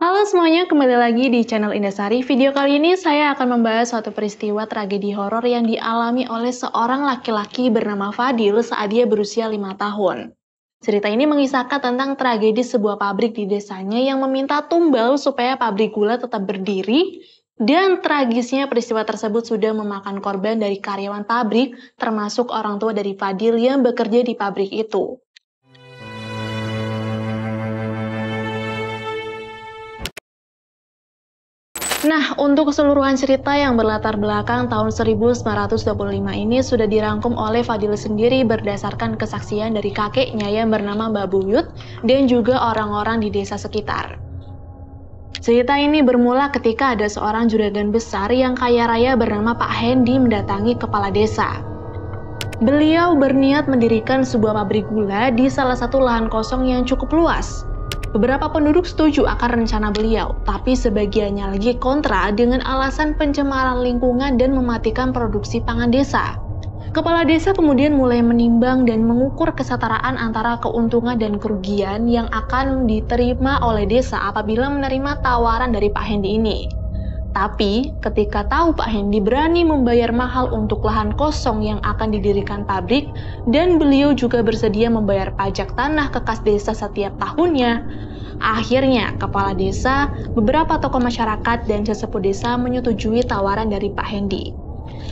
Halo semuanya, kembali lagi di channel Indasari. Video kali ini saya akan membahas suatu peristiwa tragedi horor yang dialami oleh seorang laki-laki bernama Fadil saat dia berusia 5 tahun. Cerita ini mengisahkan tentang tragedi sebuah pabrik di desanya yang meminta tumbal supaya pabrik gula tetap berdiri, dan tragisnya peristiwa tersebut sudah memakan korban dari karyawan pabrik, termasuk orang tua dari Fadil yang bekerja di pabrik itu. Nah, untuk keseluruhan cerita yang berlatar belakang tahun 1925 ini sudah dirangkum oleh Fadil sendiri berdasarkan kesaksian dari kakeknya yang bernama Mbak Buyut dan juga orang-orang di desa sekitar. Cerita ini bermula ketika ada seorang juragan besar yang kaya raya bernama Pak Hendi mendatangi kepala desa. Beliau berniat mendirikan sebuah pabrik gula di salah satu lahan kosong yang cukup luas. Beberapa penduduk setuju akan rencana beliau, tapi sebagiannya lagi kontra dengan alasan pencemaran lingkungan dan mematikan produksi pangan desa. Kepala desa kemudian mulai menimbang dan mengukur kesetaraan antara keuntungan dan kerugian yang akan diterima oleh desa apabila menerima tawaran dari Pak Hendi ini. Tapi, ketika tahu Pak Hendi berani membayar mahal untuk lahan kosong yang akan didirikan pabrik, dan beliau juga bersedia membayar pajak tanah ke kas desa setiap tahunnya, akhirnya kepala desa, beberapa tokoh masyarakat, dan sesepuh desa menyetujui tawaran dari Pak Hendi.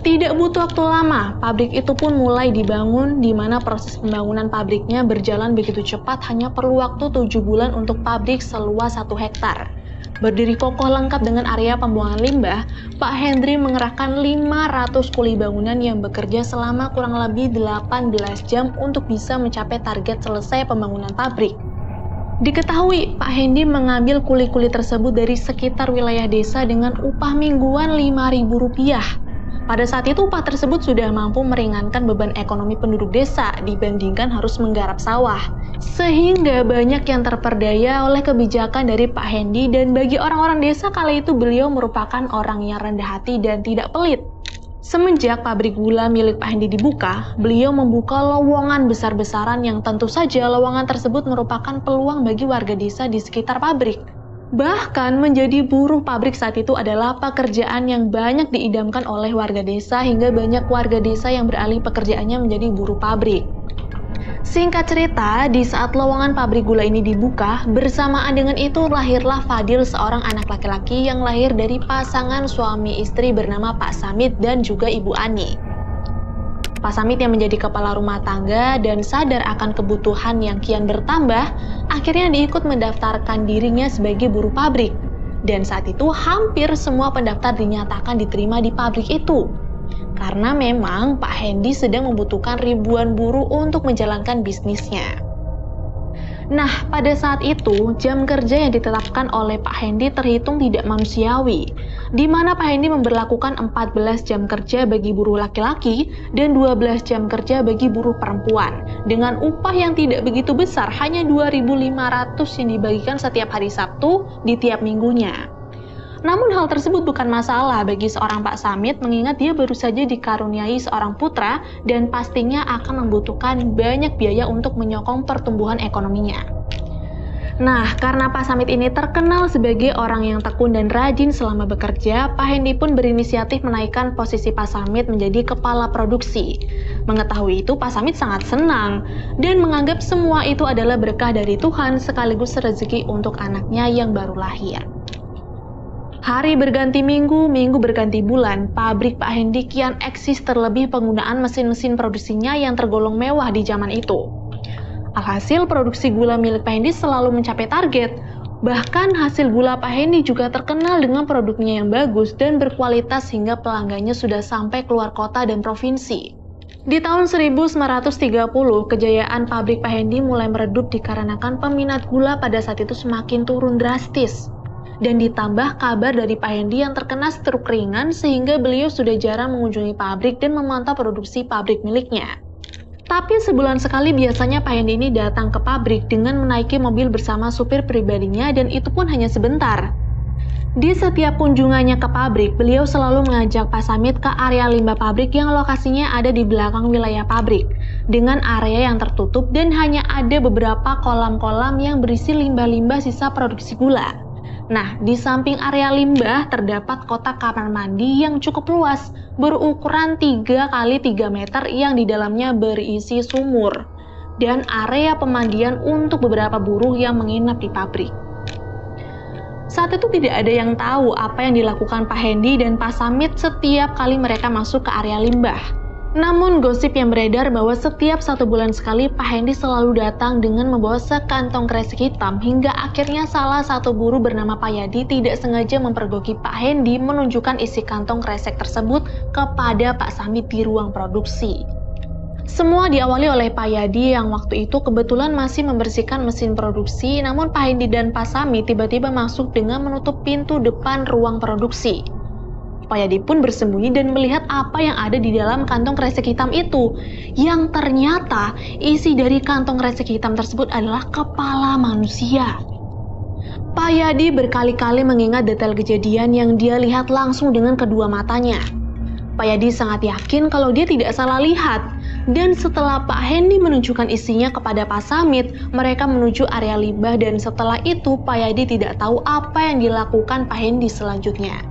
Tidak butuh waktu lama, pabrik itu pun mulai dibangun, di mana proses pembangunan pabriknya berjalan begitu cepat, hanya perlu waktu 7 bulan untuk pabrik seluas 1 hektar. Berdiri kokoh lengkap dengan area pembuangan limbah, Pak Hendri mengerahkan 500 kuli bangunan yang bekerja selama kurang lebih 18 jam untuk bisa mencapai target selesai pembangunan pabrik. Diketahui, Pak Hendi mengambil kuli-kuli tersebut dari sekitar wilayah desa dengan upah mingguan Rp5.000. Pada saat itu upah tersebut sudah mampu meringankan beban ekonomi penduduk desa dibandingkan harus menggarap sawah. Sehingga banyak yang terperdaya oleh kebijakan dari Pak Hendi, dan bagi orang-orang desa kala itu beliau merupakan orang yang rendah hati dan tidak pelit. Semenjak pabrik gula milik Pak Hendi dibuka, beliau membuka lowongan besar-besaran yang tentu saja lowongan tersebut merupakan peluang bagi warga desa di sekitar pabrik. Bahkan menjadi buruh pabrik saat itu adalah pekerjaan yang banyak diidamkan oleh warga desa, hingga banyak warga desa yang beralih pekerjaannya menjadi buruh pabrik. Singkat cerita, di saat lowongan pabrik gula ini dibuka, bersamaan dengan itu lahirlah Fadil, seorang anak laki-laki yang lahir dari pasangan suami istri bernama Pak Samit dan juga Ibu Ani. Pak Samit yang menjadi kepala rumah tangga dan sadar akan kebutuhan yang kian bertambah, akhirnya diikut mendaftarkan dirinya sebagai buruh pabrik. Dan saat itu hampir semua pendaftar dinyatakan diterima di pabrik itu. Karena memang Pak Hendi sedang membutuhkan ribuan buruh untuk menjalankan bisnisnya. Nah, pada saat itu, jam kerja yang ditetapkan oleh Pak Hendi terhitung tidak manusiawi, di mana Pak Hendi memberlakukan 14 jam kerja bagi buruh laki-laki dan 12 jam kerja bagi buruh perempuan, dengan upah yang tidak begitu besar, hanya Rp2.500 yang dibagikan setiap hari Sabtu di tiap minggunya. Namun hal tersebut bukan masalah bagi seorang Pak Samit, mengingat dia baru saja dikaruniai seorang putra dan pastinya akan membutuhkan banyak biaya untuk menyokong pertumbuhan ekonominya. Nah, karena Pak Samit ini terkenal sebagai orang yang tekun dan rajin selama bekerja, Pak Hendi pun berinisiatif menaikkan posisi Pak Samit menjadi kepala produksi. Mengetahui itu, Pak Samit sangat senang dan menganggap semua itu adalah berkah dari Tuhan sekaligus rezeki untuk anaknya yang baru lahir. Hari berganti minggu, minggu berganti bulan, pabrik Pak Hendi kian eksis, terlebih penggunaan mesin-mesin produksinya yang tergolong mewah di zaman itu. Alhasil produksi gula milik Pak Hendi selalu mencapai target. Bahkan hasil gula Pak Hendi juga terkenal dengan produknya yang bagus dan berkualitas hingga pelanggannya sudah sampai keluar kota dan provinsi. Di tahun 1930, kejayaan pabrik Pak Hendi mulai meredup dikarenakan peminat gula pada saat itu semakin turun drastis. Dan ditambah kabar dari Pak Hendi yang terkena stroke ringan, sehingga beliau sudah jarang mengunjungi pabrik dan memantau produksi pabrik miliknya. Tapi sebulan sekali biasanya Pak Hendi ini datang ke pabrik dengan menaiki mobil bersama supir pribadinya, dan itu pun hanya sebentar. Di setiap kunjungannya ke pabrik, beliau selalu mengajak Pak Samit ke area limbah pabrik yang lokasinya ada di belakang wilayah pabrik, dengan area yang tertutup dan hanya ada beberapa kolam-kolam yang berisi limbah-limbah sisa produksi gula. Nah, di samping area limbah terdapat kotak kamar mandi yang cukup luas, berukuran 3 kali 3 meter yang di dalamnya berisi sumur, dan area pemandian untuk beberapa buruh yang menginap di pabrik. Saat itu tidak ada yang tahu apa yang dilakukan Pak Hendy dan Pak Samit setiap kali mereka masuk ke area limbah. Namun gosip yang beredar bahwa setiap 1 bulan sekali Pak Hendy selalu datang dengan membawa sekantong kresek hitam hingga akhirnya salah satu buruh bernama Pak Yadi tidak sengaja mempergoki Pak Hendy menunjukkan isi kantong kresek tersebut kepada Pak Samit di ruang produksi. Semua diawali oleh Pak Yadi yang waktu itu kebetulan masih membersihkan mesin produksi, namun Pak Hendy dan Pak Samit tiba-tiba masuk dengan menutup pintu depan ruang produksi. Pak Yadi pun bersembunyi dan melihat apa yang ada di dalam kantong kresek hitam itu, yang ternyata isi dari kantong kresek hitam tersebut adalah kepala manusia. Pak Yadi berkali-kali mengingat detail kejadian yang dia lihat langsung dengan kedua matanya. Pak Yadi sangat yakin kalau dia tidak salah lihat, dan setelah Pak Hendy menunjukkan isinya kepada Pak Samit, mereka menuju area limbah dan setelah itu Pak Yadi tidak tahu apa yang dilakukan Pak Hendy selanjutnya.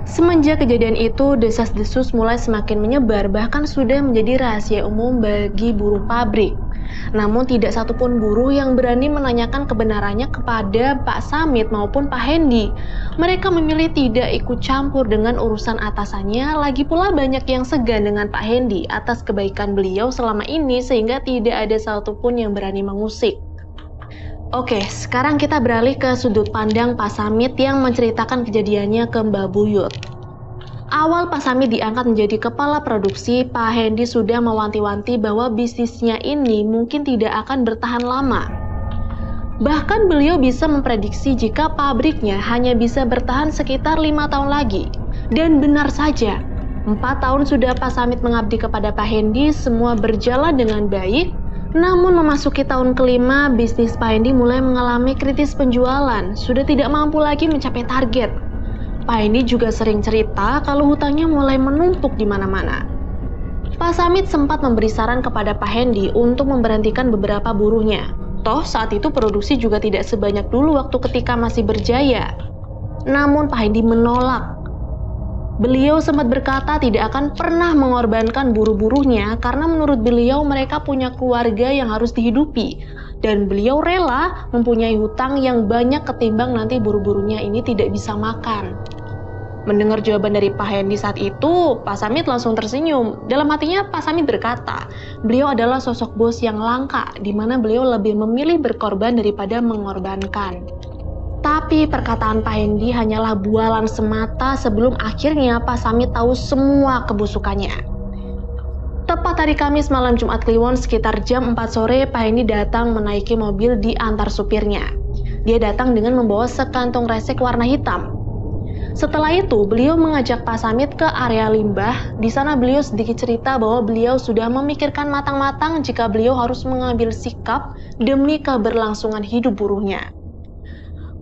Semenjak kejadian itu, desas-desus mulai semakin menyebar, bahkan sudah menjadi rahasia umum bagi buruh pabrik. Namun tidak satupun buruh yang berani menanyakan kebenarannya kepada Pak Samit maupun Pak Hendy. Mereka memilih tidak ikut campur dengan urusan atasannya, lagi pula banyak yang segan dengan Pak Hendy atas kebaikan beliau selama ini sehingga tidak ada satupun yang berani mengusik. Oke, sekarang kita beralih ke sudut pandang Pak Samit yang menceritakan kejadiannya ke Mbak Buyut. Awal Pak Samit diangkat menjadi kepala produksi, Pak Hendy sudah mewanti-wanti bahwa bisnisnya ini mungkin tidak akan bertahan lama. Bahkan beliau bisa memprediksi jika pabriknya hanya bisa bertahan sekitar 5 tahun lagi. Dan benar saja, 4 tahun sudah Pak Samit mengabdi kepada Pak Hendy, semua berjalan dengan baik. Namun memasuki tahun kelima, bisnis Pak Hendy mulai mengalami kritis penjualan, sudah tidak mampu lagi mencapai target. Pak Hendy juga sering cerita kalau hutangnya mulai menumpuk di mana-mana. Pak Samit sempat memberi saran kepada Pak Hendy untuk memberhentikan beberapa buruhnya. Toh saat itu produksi juga tidak sebanyak dulu waktu ketika masih berjaya. Namun Pak Hendy menolak. Beliau sempat berkata tidak akan pernah mengorbankan buruh-buruhnya karena menurut beliau mereka punya keluarga yang harus dihidupi. Dan beliau rela mempunyai hutang yang banyak ketimbang nanti buruh-buruhnya ini tidak bisa makan. Mendengar jawaban dari Pak Hendy saat itu, Pak Samit langsung tersenyum. Dalam hatinya Pak Samit berkata, beliau adalah sosok bos yang langka, di mana beliau lebih memilih berkorban daripada mengorbankan. Tapi perkataan Pak Hendy hanyalah bualan semata sebelum akhirnya Pak Samit tahu semua kebusukannya. Tepat hari Kamis malam Jumat Kliwon sekitar jam 4 sore, Pak Hendy datang menaiki mobil di antar supirnya. Dia datang dengan membawa sekantong kresek warna hitam. Setelah itu, beliau mengajak Pak Samit ke area limbah. Di sana beliau sedikit cerita bahwa beliau sudah memikirkan matang-matang jika beliau harus mengambil sikap demi keberlangsungan hidup buruhnya.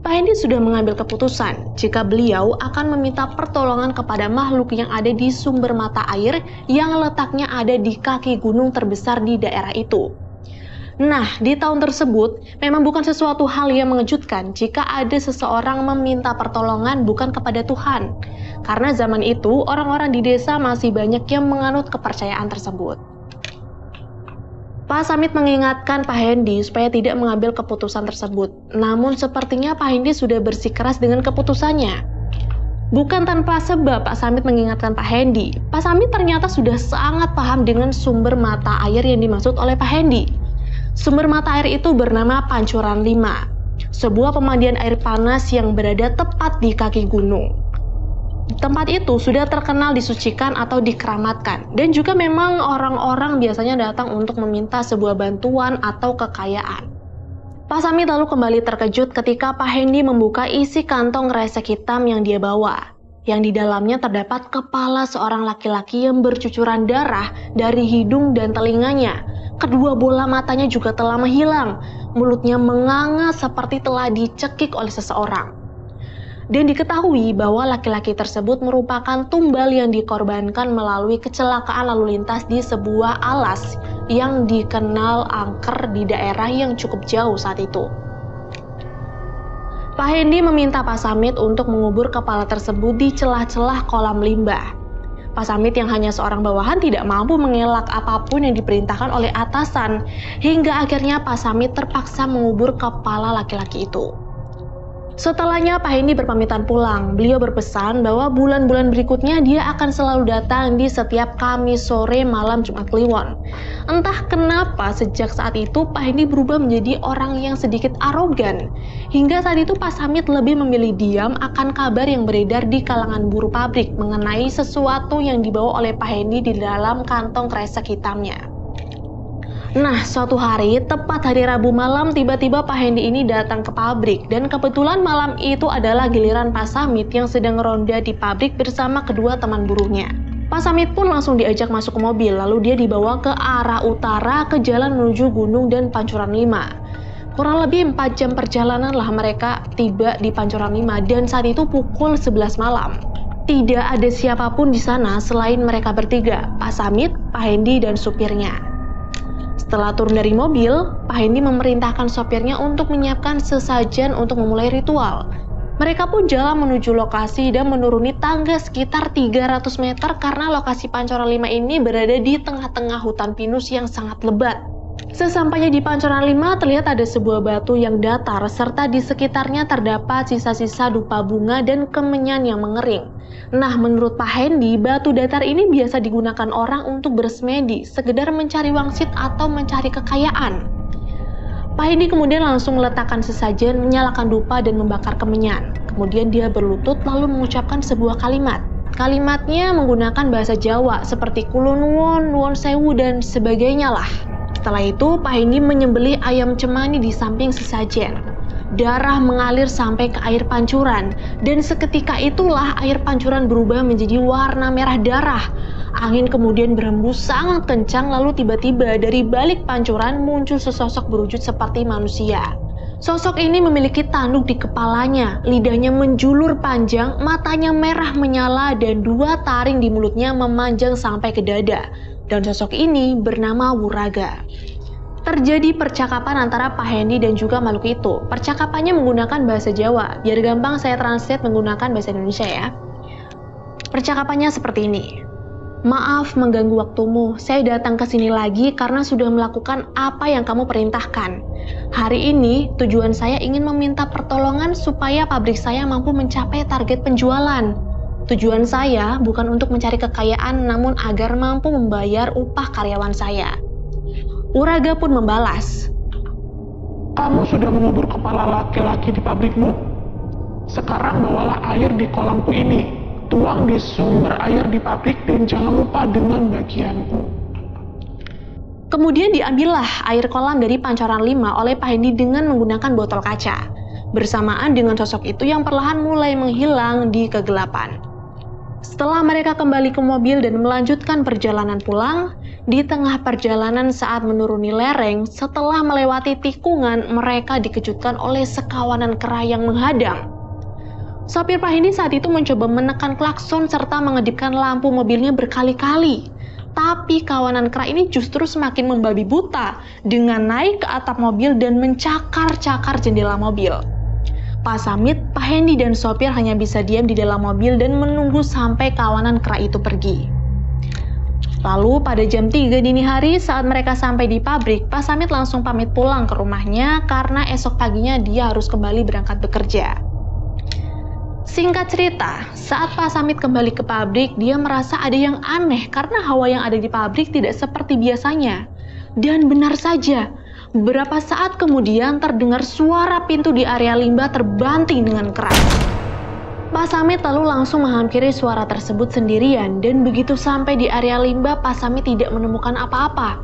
Pak Hendy sudah mengambil keputusan jika beliau akan meminta pertolongan kepada makhluk yang ada di sumber mata air yang letaknya ada di kaki gunung terbesar di daerah itu. Nah, di tahun tersebut memang bukan sesuatu hal yang mengejutkan jika ada seseorang meminta pertolongan bukan kepada Tuhan. Karena zaman itu orang-orang di desa masih banyak yang menganut kepercayaan tersebut. Pak Samit mengingatkan Pak Hendy supaya tidak mengambil keputusan tersebut. Namun sepertinya Pak Hendy sudah bersikeras dengan keputusannya. Bukan tanpa sebab Pak Samit mengingatkan Pak Hendy. Pak Samit ternyata sudah sangat paham dengan sumber mata air yang dimaksud oleh Pak Hendy. Sumber mata air itu bernama Pancuran 5, sebuah pemandian air panas yang berada tepat di kaki gunung. Tempat itu sudah terkenal disucikan atau dikeramatkan, dan juga memang orang-orang biasanya datang untuk meminta sebuah bantuan atau kekayaan. Pak Samit lalu kembali terkejut ketika Pak Hendy membuka isi kantong kresek hitam yang dia bawa, yang di dalamnya terdapat kepala seorang laki-laki yang bercucuran darah dari hidung dan telinganya. Kedua bola matanya juga telah menghilang, mulutnya menganga seperti telah dicekik oleh seseorang. Dan diketahui bahwa laki-laki tersebut merupakan tumbal yang dikorbankan melalui kecelakaan lalu lintas di sebuah alas yang dikenal angker di daerah yang cukup jauh saat itu. Pak Hendy meminta Pak Samit untuk mengubur kepala tersebut di celah-celah kolam limbah. Pak Samit yang hanya seorang bawahan tidak mampu mengelak apapun yang diperintahkan oleh atasan, hingga akhirnya Pak Samit terpaksa mengubur kepala laki-laki itu. Setelahnya Pak Hendy berpamitan pulang. Beliau berpesan bahwa bulan-bulan berikutnya dia akan selalu datang di setiap Kamis sore malam Jumat Kliwon. Entah kenapa sejak saat itu Pak Hendy berubah menjadi orang yang sedikit arogan. Hingga saat itu Pak Samit lebih memilih diam akan kabar yang beredar di kalangan buruh pabrik mengenai sesuatu yang dibawa oleh Pak Hendy di dalam kantong kresek hitamnya. Nah, suatu hari, tepat hari Rabu malam, tiba-tiba Pak Hendy ini datang ke pabrik. Dan kebetulan malam itu adalah giliran Pak Samit yang sedang ronda di pabrik bersama kedua teman buruhnya. Pak Samit pun langsung diajak masuk ke mobil, lalu dia dibawa ke arah utara ke jalan menuju Gunung dan Pancoran 5. Kurang lebih 4 jam perjalanan lah mereka tiba di Pancoran 5 dan saat itu pukul 11 malam. Tidak ada siapapun di sana selain mereka bertiga, Pak Samit, Pak Hendy, dan supirnya. Setelah turun dari mobil, Pak Hendy memerintahkan sopirnya untuk menyiapkan sesajen untuk memulai ritual. Mereka pun jalan menuju lokasi dan menuruni tangga sekitar 300 meter karena lokasi Pancoran 5 ini berada di tengah-tengah hutan pinus yang sangat lebat. Sesampainya di Pancoran 5 terlihat ada sebuah batu yang datar serta di sekitarnya terdapat sisa-sisa dupa bunga dan kemenyan yang mengering. Nah, menurut Pak Hendy, batu datar ini biasa digunakan orang untuk bersemedi, sekedar mencari wangsit atau mencari kekayaan. Pak Hendy kemudian langsung meletakkan sesajen, menyalakan dupa dan membakar kemenyan. Kemudian dia berlutut lalu mengucapkan sebuah kalimat. Kalimatnya menggunakan bahasa Jawa seperti kulunwon, nuwon sewu, dan sebagainya lah. Setelah itu, Pak Hendy menyembelih ayam cemani di samping sesajen. Darah mengalir sampai ke air pancuran, dan seketika itulah air pancuran berubah menjadi warna merah darah. Angin kemudian berhembus sangat kencang, lalu tiba-tiba dari balik pancuran muncul sesosok berwujud seperti manusia. Sosok ini memiliki tanduk di kepalanya, lidahnya menjulur panjang, matanya merah menyala, dan 2 taring di mulutnya memanjang sampai ke dada. Dan sosok ini bernama Wuraga. Terjadi percakapan antara Pak Hendy dan juga makhluk itu. Percakapannya menggunakan bahasa Jawa. Biar gampang saya translate menggunakan bahasa Indonesia ya. Percakapannya seperti ini. Maaf mengganggu waktumu. Saya datang ke sini lagi karena sudah melakukan apa yang kamu perintahkan. Hari ini tujuan saya ingin meminta pertolongan supaya pabrik saya mampu mencapai target penjualan. Tujuan saya bukan untuk mencari kekayaan, namun agar mampu membayar upah karyawan saya. Wuraga pun membalas. Kamu sudah mengubur kepala laki-laki di pabrikmu. Sekarang bawalah air di kolamku ini. Tuang di sumber air di pabrik dan jangan lupa dengan bagianku. Kemudian diambillah air kolam dari Pancoran 5 oleh Pak Hendy dengan menggunakan botol kaca. Bersamaan dengan sosok itu yang perlahan mulai menghilang di kegelapan. Setelah mereka kembali ke mobil dan melanjutkan perjalanan pulang, di tengah perjalanan saat menuruni lereng, setelah melewati tikungan, mereka dikejutkan oleh sekawanan kera yang menghadang. Sopir Pak Hendy saat itu mencoba menekan klakson serta mengedipkan lampu mobilnya berkali-kali. Tapi kawanan kera ini justru semakin membabi buta dengan naik ke atap mobil dan mencakar-cakar jendela mobil. Pak Samit, Pak Hendy, dan sopir hanya bisa diam di dalam mobil dan menunggu sampai kawanan kera itu pergi. Lalu pada jam 3 dini hari saat mereka sampai di pabrik, Pak Samit langsung pamit pulang ke rumahnya karena esok paginya dia harus kembali berangkat bekerja. Singkat cerita, saat Pak Samit kembali ke pabrik, dia merasa ada yang aneh karena hawa yang ada di pabrik tidak seperti biasanya. Dan benar saja, beberapa saat kemudian terdengar suara pintu di area limbah terbanting dengan keras. Pak Samit lalu langsung menghampiri suara tersebut sendirian dan begitu sampai di area limbah, Pak Samit tidak menemukan apa-apa.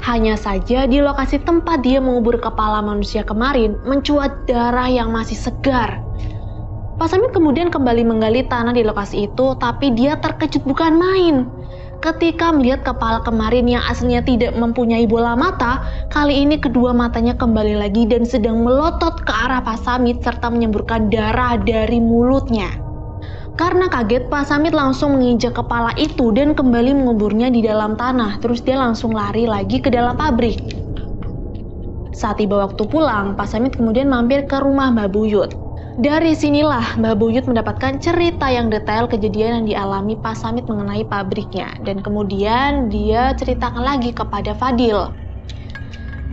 Hanya saja di lokasi tempat dia mengubur kepala manusia kemarin mencuat darah yang masih segar. Pak Samit kemudian kembali menggali tanah di lokasi itu, tapi dia terkejut bukan main. Ketika melihat kepala kemarin yang aslinya tidak mempunyai bola mata, kali ini kedua matanya kembali lagi dan sedang melotot ke arah Pak Samit serta menyemburkan darah dari mulutnya. Karena kaget, Pak Samit langsung menginjak kepala itu dan kembali menguburnya di dalam tanah. Terus dia langsung lari lagi ke dalam pabrik. Saat tiba waktu pulang, Pak Samit kemudian mampir ke rumah Mbak Buyut. Dari sinilah Mbah Buyut mendapatkan cerita yang detail kejadian yang dialami Pak Samit mengenai pabriknya, dan kemudian dia ceritakan lagi kepada Fadil.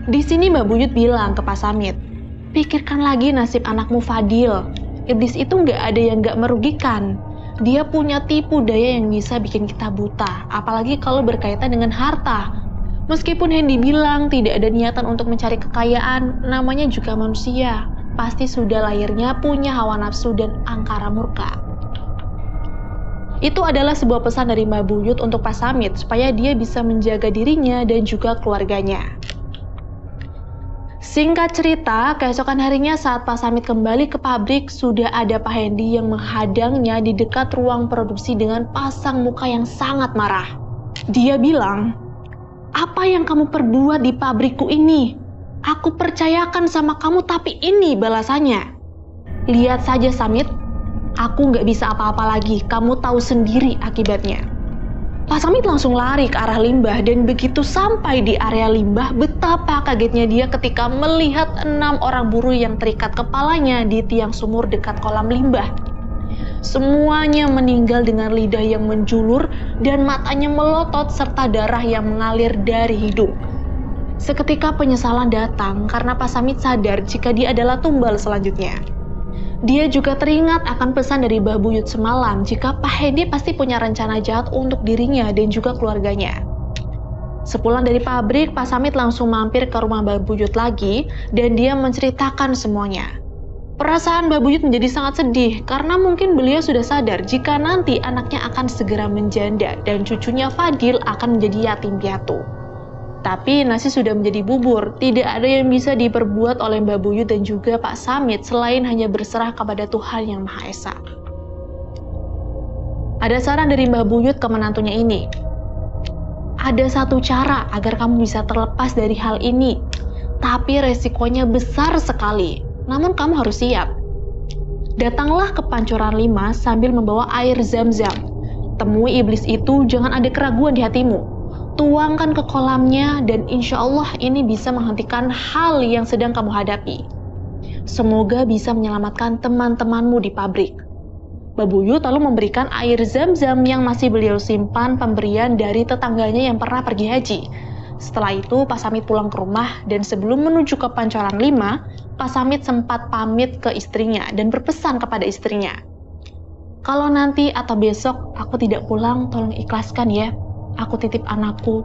Di sini Mbah Buyut bilang ke Pak Samit, pikirkan lagi nasib anakmu Fadil. Iblis itu nggak ada yang nggak merugikan. Dia punya tipu daya yang bisa bikin kita buta, apalagi kalau berkaitan dengan harta. Meskipun Hendy bilang tidak ada niatan untuk mencari kekayaan, namanya juga manusia. Pasti sudah lahirnya punya hawa nafsu dan angkara murka. Itu adalah sebuah pesan dari Mbah Buyut untuk Pak Samit supaya dia bisa menjaga dirinya dan juga keluarganya. Singkat cerita, keesokan harinya saat Pak Samit kembali ke pabrik, sudah ada Pak Hendy yang menghadangnya di dekat ruang produksi dengan pasang muka yang sangat marah. Dia bilang, "Apa yang kamu perbuat di pabrikku ini? Aku percayakan sama kamu, tapi ini balasannya. Lihat saja Samit, aku nggak bisa apa-apa lagi, kamu tahu sendiri akibatnya." Pak Samit langsung lari ke arah limbah, dan begitu sampai di area limbah, betapa kagetnya dia ketika melihat 6 orang buruh yang terikat kepalanya di tiang sumur dekat kolam limbah. Semuanya meninggal dengan lidah yang menjulur dan matanya melotot serta darah yang mengalir dari hidung. Seketika penyesalan datang karena Pak Samit sadar jika dia adalah tumbal selanjutnya. Dia juga teringat akan pesan dari Mbah Buyut semalam jika Pak Hendy pasti punya rencana jahat untuk dirinya dan juga keluarganya. Sepulang dari pabrik, Pak Samit langsung mampir ke rumah Mbah Buyut lagi dan dia menceritakan semuanya. Perasaan Mbah Buyut menjadi sangat sedih karena mungkin beliau sudah sadar jika nanti anaknya akan segera menjanda dan cucunya Fadil akan menjadi yatim piatu. Tapi nasi sudah menjadi bubur, tidak ada yang bisa diperbuat oleh Mbah Buyut dan juga Pak Samit selain hanya berserah kepada Tuhan Yang Maha Esa. Ada saran dari Mbah Buyut ke menantunya ini. Ada satu cara agar kamu bisa terlepas dari hal ini, tapi resikonya besar sekali, namun kamu harus siap. Datanglah ke Pancoran 5 sambil membawa air Zam-Zam. Temui iblis itu, jangan ada keraguan di hatimu. Tuangkan ke kolamnya dan insya Allah ini bisa menghentikan hal yang sedang kamu hadapi. Semoga bisa menyelamatkan teman-temanmu di pabrik. Mbah Buyut lalu memberikan air Zam-Zam yang masih beliau simpan pemberian dari tetangganya yang pernah pergi haji. Setelah itu Pak Samit pulang ke rumah dan sebelum menuju ke Pancoran 5, Pak Samit sempat pamit ke istrinya dan berpesan kepada istrinya. Kalau nanti atau besok aku tidak pulang, tolong ikhlaskan ya. Aku titip anakku.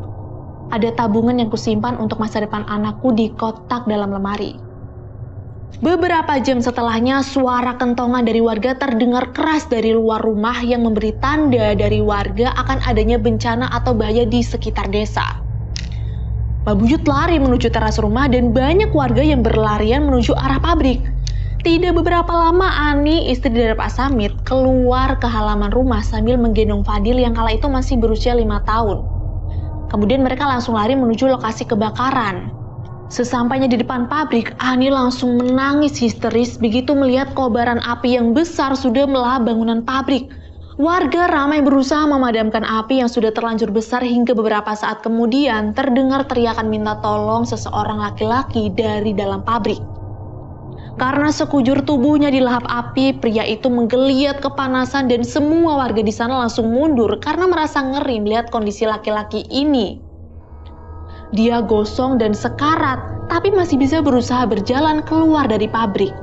Ada tabungan yang kusimpan untuk masa depan anakku di kotak dalam lemari. Beberapa jam setelahnya, suara kentongan dari warga terdengar keras dari luar rumah yang memberi tanda dari warga akan adanya bencana atau bahaya di sekitar desa. Mbah Buyut lari menuju teras rumah dan banyak warga yang berlarian menuju arah pabrik. Tidak beberapa lama, Ani, istri dari Pak Samit, keluar ke halaman rumah sambil menggendong Fadil yang kala itu masih berusia 5 tahun. Kemudian mereka langsung lari menuju lokasi kebakaran. Sesampainya di depan pabrik, Ani langsung menangis histeris begitu melihat kobaran api yang besar sudah melahap bangunan pabrik. Warga ramai berusaha memadamkan api yang sudah terlanjur besar hingga beberapa saat kemudian terdengar teriakan minta tolong seseorang laki-laki dari dalam pabrik. Karena sekujur tubuhnya dilahap api, pria itu menggeliat kepanasan dan semua warga di sana langsung mundur karena merasa ngeri melihat kondisi laki-laki ini. Dia gosong dan sekarat, tapi masih bisa berusaha berjalan keluar dari pabrik.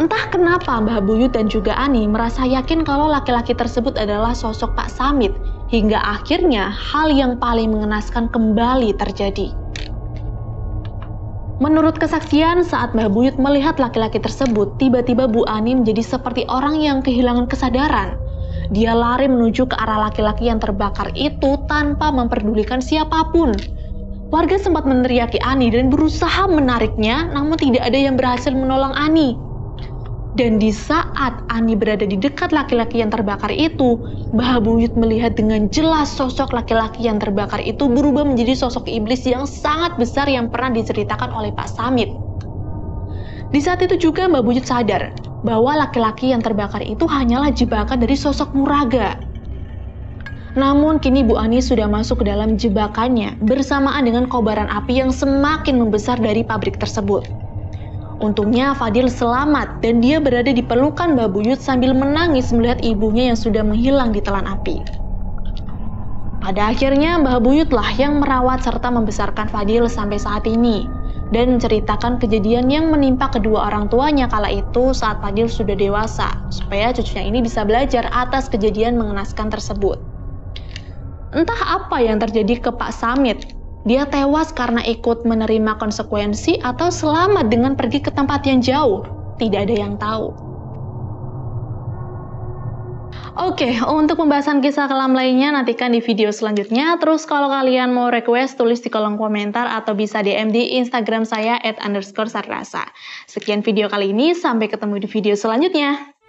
Entah kenapa Mbah Buyut dan juga Ani merasa yakin kalau laki-laki tersebut adalah sosok Pak Samit, hingga akhirnya hal yang paling mengenaskan kembali terjadi. Menurut kesaksian, saat Mbah Buyut melihat laki-laki tersebut, tiba-tiba Bu Ani menjadi seperti orang yang kehilangan kesadaran. Dia lari menuju ke arah laki-laki yang terbakar itu tanpa memperdulikan siapapun. Warga sempat meneriaki Ani dan berusaha menariknya, namun tidak ada yang berhasil menolong Ani. Dan di saat Ani berada di dekat laki-laki yang terbakar itu, Mbah Buyut melihat dengan jelas sosok laki-laki yang terbakar itu berubah menjadi sosok iblis yang sangat besar yang pernah diceritakan oleh Pak Samit. Di saat itu juga Mbah Buyut sadar bahwa laki-laki yang terbakar itu hanyalah jebakan dari sosok Muraga. Namun kini Bu Ani sudah masuk ke dalam jebakannya bersamaan dengan kobaran api yang semakin membesar dari pabrik tersebut. Untungnya Fadil selamat dan dia berada di pelukan Mbah Buyut sambil menangis melihat ibunya yang sudah menghilang di telan api. Pada akhirnya Mbah Buyutlah yang merawat serta membesarkan Fadil sampai saat ini dan menceritakan kejadian yang menimpa kedua orang tuanya kala itu saat Fadil sudah dewasa supaya cucunya ini bisa belajar atas kejadian mengenaskan tersebut. Entah apa yang terjadi ke Pak Samit. Dia tewas karena ikut menerima konsekuensi atau selamat dengan pergi ke tempat yang jauh. Tidak ada yang tahu. Oke, untuk pembahasan kisah kelam lainnya nantikan di video selanjutnya. Terus kalau kalian mau request, tulis di kolom komentar atau bisa DM di Instagram saya @_sarrasa. Sekian video kali ini, sampai ketemu di video selanjutnya.